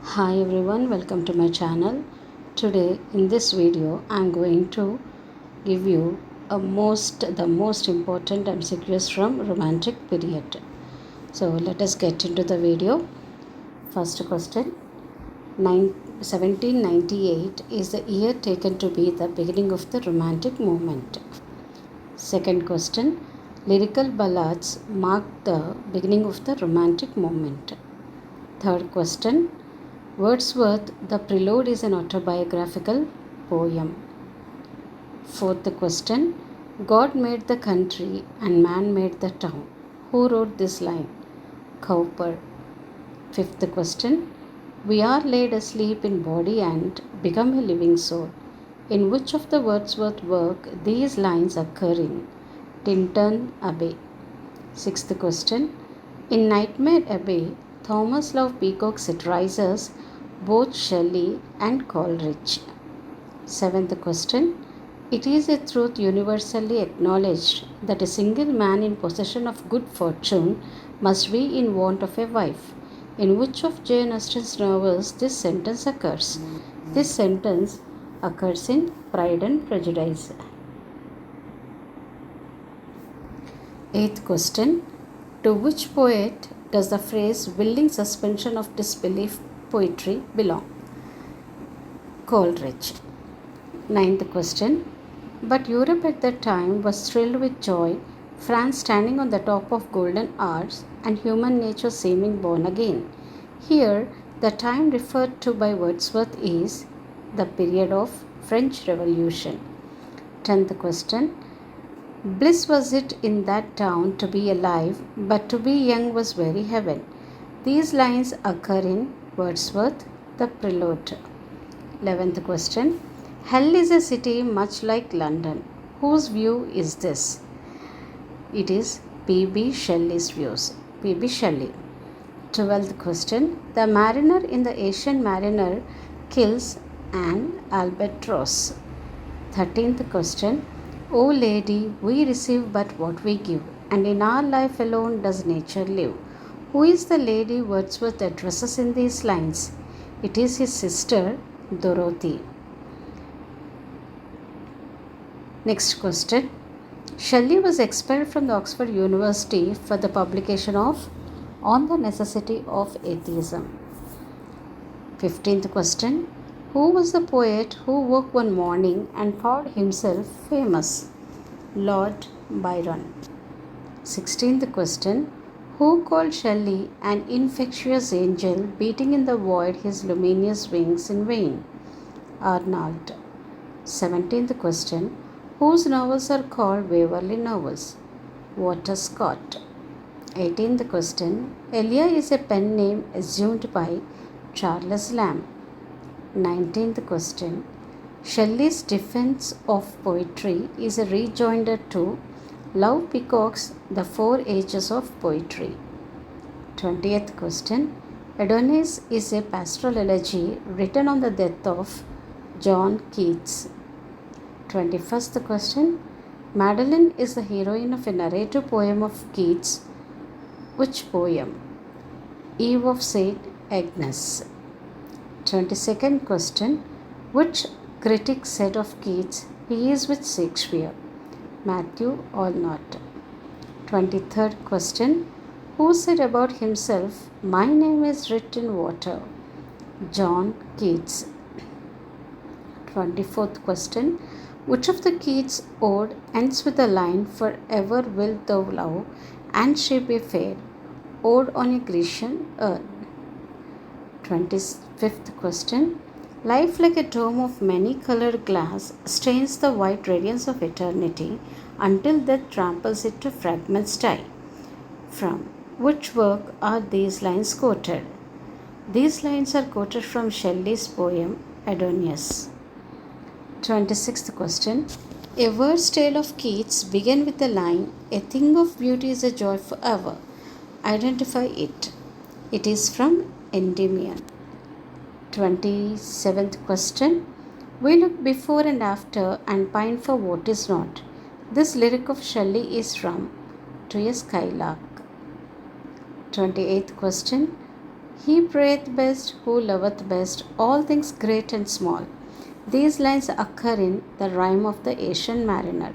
Hi everyone, welcome to my channel. Today in this video I am going to give you the most important MCQs from romantic period. So let us get into the video. First question. 1798 is the year taken to be the beginning of the romantic movement. Second question. Lyrical ballads mark the beginning of the romantic movement. Third question. Wordsworth, The Prelude is an autobiographical poem. Fourth question. God made the country and man made the town. Who wrote this line? Cowper. Fifth question. We are laid asleep in body and become a living soul. In which of the Wordsworth work these lines occur in? Tintern Abbey. Sixth question. In Nightmare Abbey, Thomas Love Peacock satirizes both Shelley and Coleridge. Seventh question. It is a truth universally acknowledged that a single man in possession of good fortune must be in want of a wife. In which of Jane Austen's novels this sentence occurs? This sentence occurs in Pride and Prejudice. Eighth question. To which poet does the phrase willing suspension of disbelief poetry belong? Coleridge. Ninth question. But Europe at that time was thrilled with joy, France standing on the top of golden hours, and human nature seeming born again. Here, the time referred to by Wordsworth is the period of French Revolution. 10th question. Bliss was it in that town to be alive, but to be young was very heaven. These lines occur in Wordsworth, The Prelude. 11th question. Hell is a city much like London. Whose view is this? It is P.B. Shelley's views. P.B. Shelley. 12th question. The mariner in The Asian Mariner kills an albatross. 13th question. O lady, we receive but what we give, and in our life alone does nature live. Who is the lady Wordsworth addresses in these lines? It is his sister, Dorothy. Next question. Shelley was expelled from the Oxford University for the publication of On the Necessity of Atheism. 15th question. Who was the poet who woke one morning and found himself famous? Lord Byron. 16th question. Who called Shelley an infectious angel beating in the void his luminous wings in vain? Arnold. 17th question. Whose novels are called Waverley novels? Walter Scott. 18th question. Elia is a pen name assumed by Charles Lamb. 19th question. Shelley's defense of poetry is a rejoinder to Love Peacock's The Four Ages of Poetry. 20th question. Adonis is a pastoral elegy written on the death of John Keats. 21st question. Madeline is the heroine of a narrative poem of Keats. Which poem? Eve of St. Agnes. 22nd question. Which critic said of Keats, he is with Shakespeare? Matthew Arnold. 23rd question. Who said about himself, my name is written in water? John Keats. 24th question. Which of the Keats ode ends with the line, forever wilt thou love, and she be fair? Ode on a Grecian urn. 25th question. Life, like a dome of many-colored glass, stains the white radiance of eternity until death tramples it to fragments die. From which work are these lines quoted? These lines are quoted from Shelley's poem Adonais. 26th question. A verse tale of Keats began with the line, a thing of beauty is a joy forever. Identify it. It is from Endymion. 27th question. We look before and after and pine for what is not. This lyric of Shelley is from To a Skylark. 28th question. He prayeth best who loveth best all things great and small. These lines occur in the rhyme of the Asian Mariner.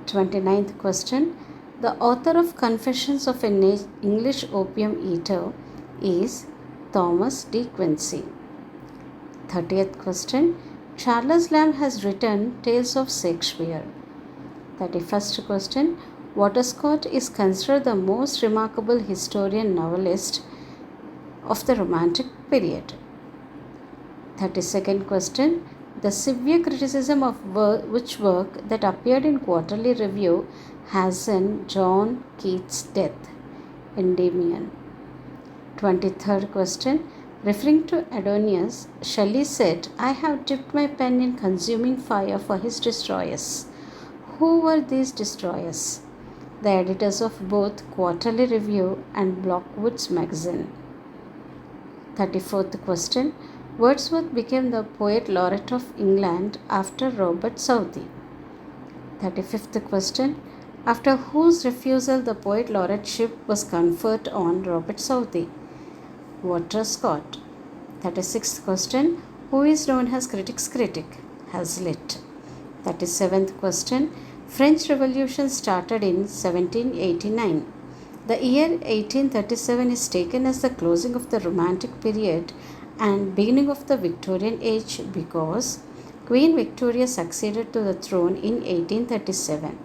29th question. The author of Confessions of an English Opium Eater is Thomas De Quincey. 30th question. Charles Lamb has written Tales of Shakespeare. 31st question. Walter Scott is considered the most remarkable historian novelist of the Romantic period. 32nd question. The severe criticism of which work that appeared in Quarterly Review has in John Keats' death? Endymion. 23rd question. Referring to Adonius, Shelley said, I have dipped my pen in consuming fire for his destroyers. Who were these destroyers? The editors of both Quarterly Review and Blockwood's magazine. 34th question. Wordsworth became the Poet Laureate of England after Robert Southey. 35th question. After whose refusal the Poet Laureateship was conferred on Robert Southey? Walter Scott. 36th question. Who is known as critic's critic? Hazlitt. 37th question. French Revolution started in 1789. The year 1837 is taken as the closing of the Romantic period and beginning of the Victorian age because Queen Victoria succeeded to the throne in 1837.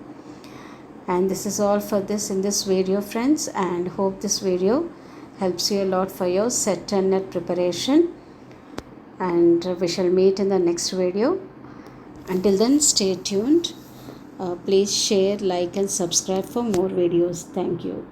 And this is all for this in this video, friends, and hope this video helps you a lot for your set and net preparation, and we shall meet in the next video. Until then, stay tuned. Please share, like and subscribe for more videos. Thank you.